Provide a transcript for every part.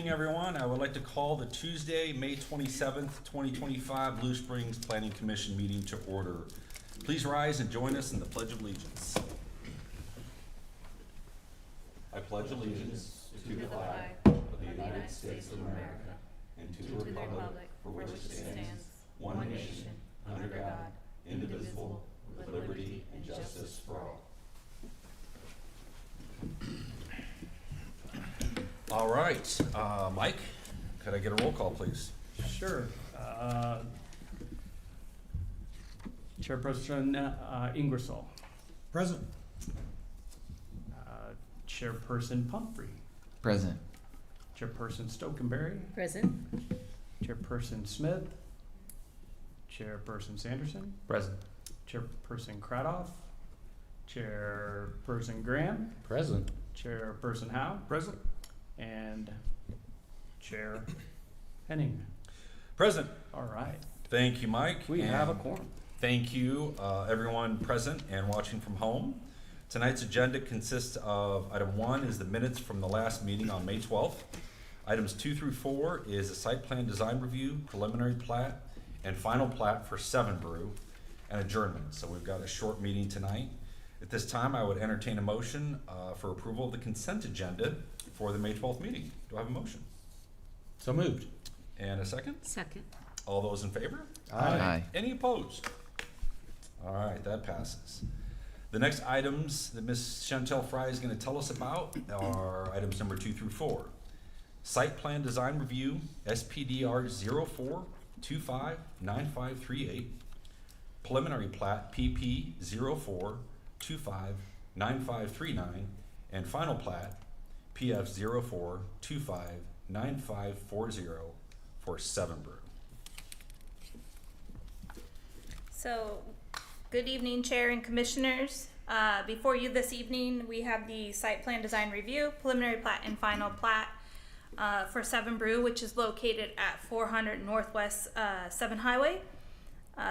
evening, everyone. I would like to call the Tuesday, May 27th, 2025 Blue Springs Planning Commission meeting to order. Please rise and join us in the Pledge of Allegiance. I pledge allegiance to the flag of the United States of America and to the republic for which it stands, one nation, under God, indivisible, with liberty and justice for all. All right, Mike, could I get a roll call, please? Sure. Chairperson Ingersoll. Present. Chairperson Pumphrey. Present. Chairperson Stokenberry. Present. Chairperson Smith. Chairperson Sanderson. Present. Chairperson Cradoff. Chairperson Graham. Present. Chairperson Howe. Present. And Chair Henning. Present. All right. Thank you, Mike. We And have a quorum. Thank you, everyone present and watching from home. Tonight's agenda consists of item 1 is the minutes from the last meeting on May 12th. Items 2 through 4 is a site plan design review, preliminary plat, and final plat for 7 Brew, and adjournment. So we've got a short meeting tonight. At this time, I would entertain a motion for approval of the consent agenda for the May 12th meeting. Do I have a motion? So moved. And a second? Second. All those in favor? Aye. Any opposed? All right, that passes. The next items that Ms. Chantel Fry is going to tell us about are items number 2 through 4. Site plan design review, SPDR 04259538. Preliminary plat, PP 04259539. And final plat, PF 04259540 for 7 Brew. So, good evening, Chair and Commissioners. Before you this evening, we have the site plan design review, preliminary plat, and final plat for 7 Brew, which is located at 400 Northwest 7 Highway.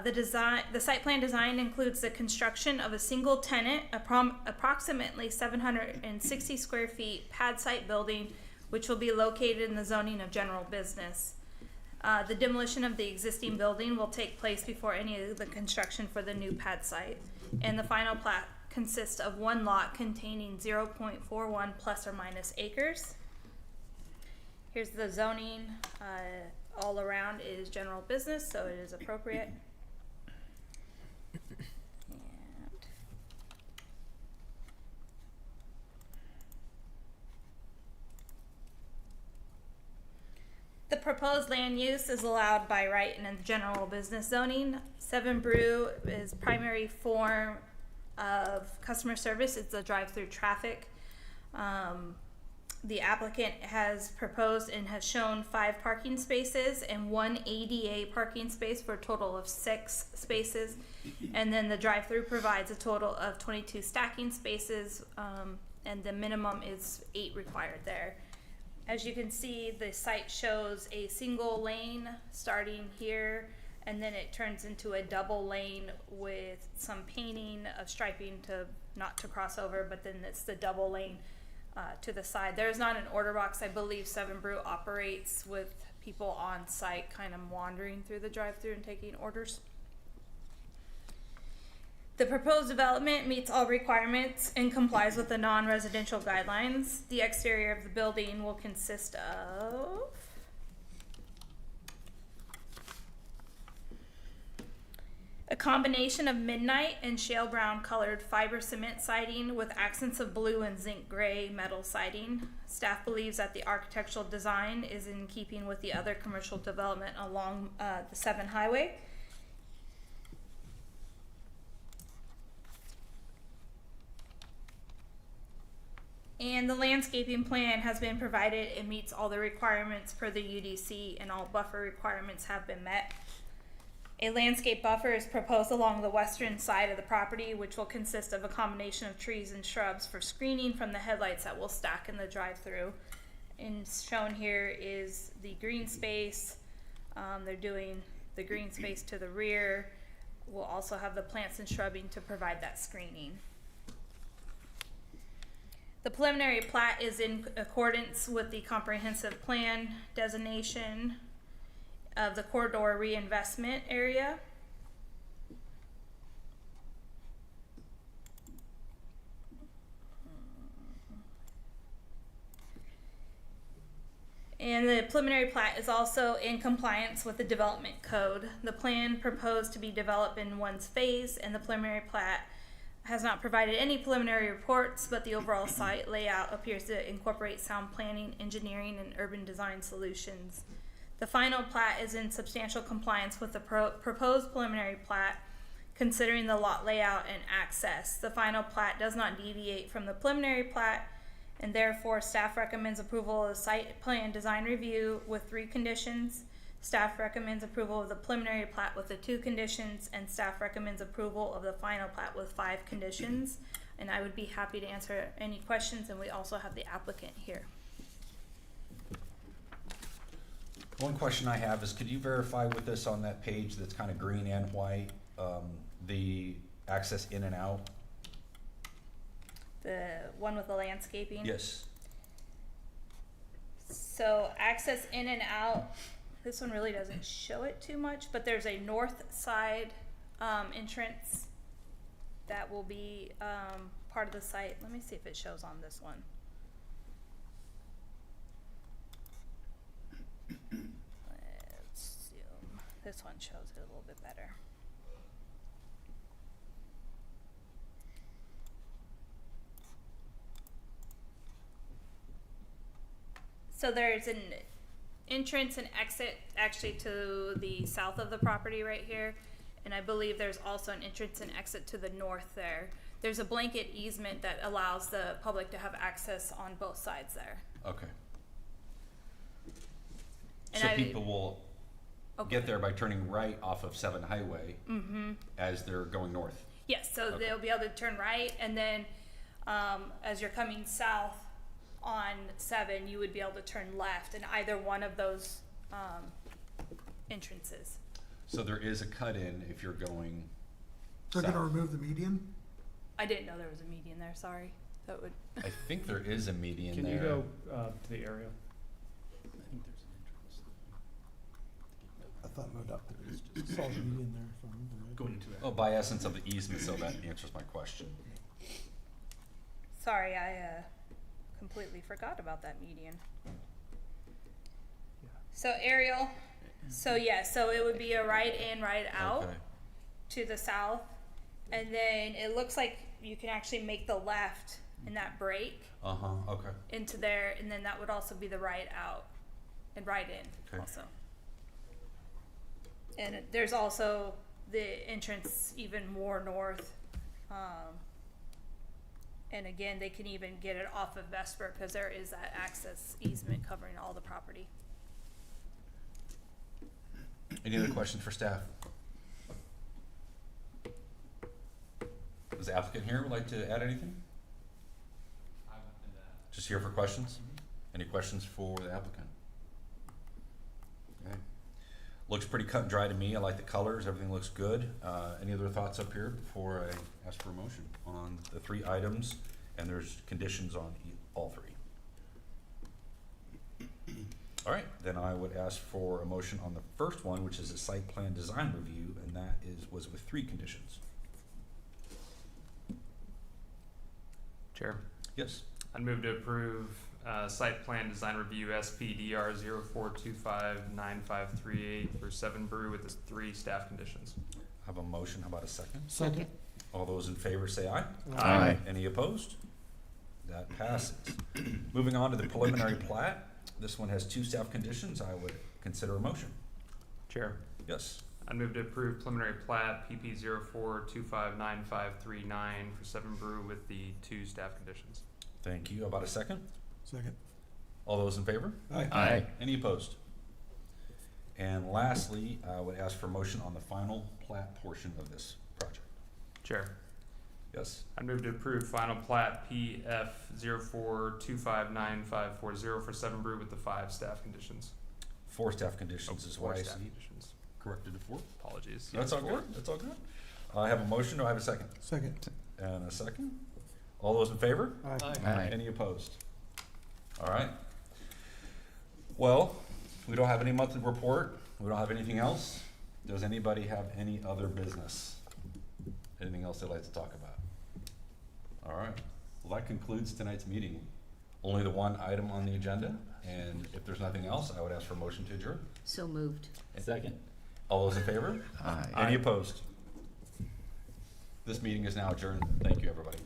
The site plan design includes the construction of a single tenant, approximately 760 square feet pad site building, which will be located in the zoning of general business. The demolition of the existing building will take place before any of the construction for the new pad site. And the final plat consists of 1 lot containing 0.41 plus or minus acres. Here's the zoning. All around is general business, so it is appropriate. The proposed land use is allowed by right in the general business zoning. 7 Brew is primary form of customer service. It's a drive-through traffic. The applicant has proposed and has shown 5 parking spaces and 1 ADA parking space for a total of 6 spaces. And then the drive-through provides a total of 22 stacking spaces, and the minimum is 8 required there. As you can see, the site shows a single lane starting here, and then it turns into a double lane with some painting of striping to not to cross over, but then it's the double lane to the side. There's not an order box. I believe 7 Brew operates with people on site kind of wandering through the drive-through and taking orders. The proposed development meets all requirements and complies with the non-residential guidelines. The exterior of the building will consist of a combination of midnight and shale brown colored fiber cement siding with accents of blue and zinc gray metal siding. Staff believes that the architectural design is in keeping with the other commercial development along the 7 Highway. And the landscaping plan has been provided and meets all the requirements per the UDC, and all buffer requirements have been met. A landscape buffer is proposed along the western side of the property, which will consist of a combination of trees and shrubs for screening from the headlights that will stack in the drive-through. And shown here is the green space. They're doing the green space to the rear. We'll also have the plants and shrubbing to provide that screening. The preliminary plat is in accordance with the comprehensive plan designation of the corridor reinvestment area. And the preliminary plat is also in compliance with the development code. The plan proposed to be developed in one phase, and the preliminary plat has not provided any preliminary reports, but the overall site layout appears to incorporate sound planning, engineering, and urban design solutions. The final plat is in substantial compliance with the proposed preliminary plat, considering the lot layout and access. The final plat does not deviate from the preliminary plat, and therefore staff recommends approval of the site plan design review with 3 conditions. Staff recommends approval of the preliminary plat with the 2 conditions, and staff recommends approval of the final plat with 5 conditions. And I would be happy to answer any questions, and we also have the applicant here. One question I have is, could you verify with us on that page that's kind of green and white, the access in and out? The one with the landscaping? Yes. So access in and out, this one really doesn't show it too much, but there's a north side entrance that will be part of the site. Let me see if it shows on this one. Let's zoom. This one shows it a little bit better. So there's an entrance and exit actually to the south of the property right here. And I believe there's also an entrance and exit to the north there. There's a blanket easement that allows the public to have access on both sides there. Okay. And So people will Okay. get there by turning right off of 7 Highway as they're going north. Yes, so Okay. they'll be able to turn right, and then as you're coming south on 7, you would be able to turn left in either one of those entrances. So there is a cut-in if you're going They're gonna south. remove the median? I didn't know there was a median there, sorry. That would, I think there is a median Can there. you go to the aerial? I thought no doubt there is just a solid median there, if I remember right. Going into that. Well, by essence of the easement, so that answers my question. sorry, I completely forgot about that median. So aerial, so yeah, so it would be a right in, right out Okay. to the south. And then it looks like you can actually make the left in that break Okay. into there, and then that would also be the right out and right in Okay. also. And there's also the entrance even more north. And again, they can even get it off of Vesper because there is that access easement covering all the property. Any other questions for staff? Does the applicant here would like to add anything? Just here for questions? Any questions for the applicant? Okay. Looks pretty cut and dry to me. I like the colors. Everything looks good. Any other thoughts up here before I ask for a motion on the 3 items? And there's conditions on all 3. All right, then I would ask for a motion on the first one, which is a site plan design review, and that was with 3 conditions. Chair, Yes. I'd move to approve site plan design review SPDR 04259538 for 7 Brew with the 3 staff conditions. I have a motion. How about a second? Second. All those in favor say aye. Aye. Any opposed? That passes. Moving on to the preliminary plat. This one has 2 staff conditions. I would consider a motion. Chair, Yes. I'd move to approve preliminary plat PP 04259539 for 7 Brew with the 2 staff conditions. Thank you. How about a second? Second. All those in favor? Aye. Any opposed? And lastly, I would ask for a motion on the final plat portion of this project. Chair, Yes. I'd move to approve final plat PF 04259540 for 7 Brew with the 5 staff conditions. 4 staff conditions is what I staff see. conditions. Corrected to 4. Apologies. That's all good. That's all good. I have a motion. Do I have a second? Second. And a second. All those in favor? Aye. Any opposed? All right. Well, we don't have any monthly report. We don't have anything else. Does anybody have any other business? Anything else they'd like to talk about? All right. Well, that concludes tonight's meeting. Only the one item on the agenda, and if there's nothing else, I would ask for a motion to adjourn. So moved. Second. All those in favor? Aye. Any opposed? This meeting is now adjourned. Thank you, everybody.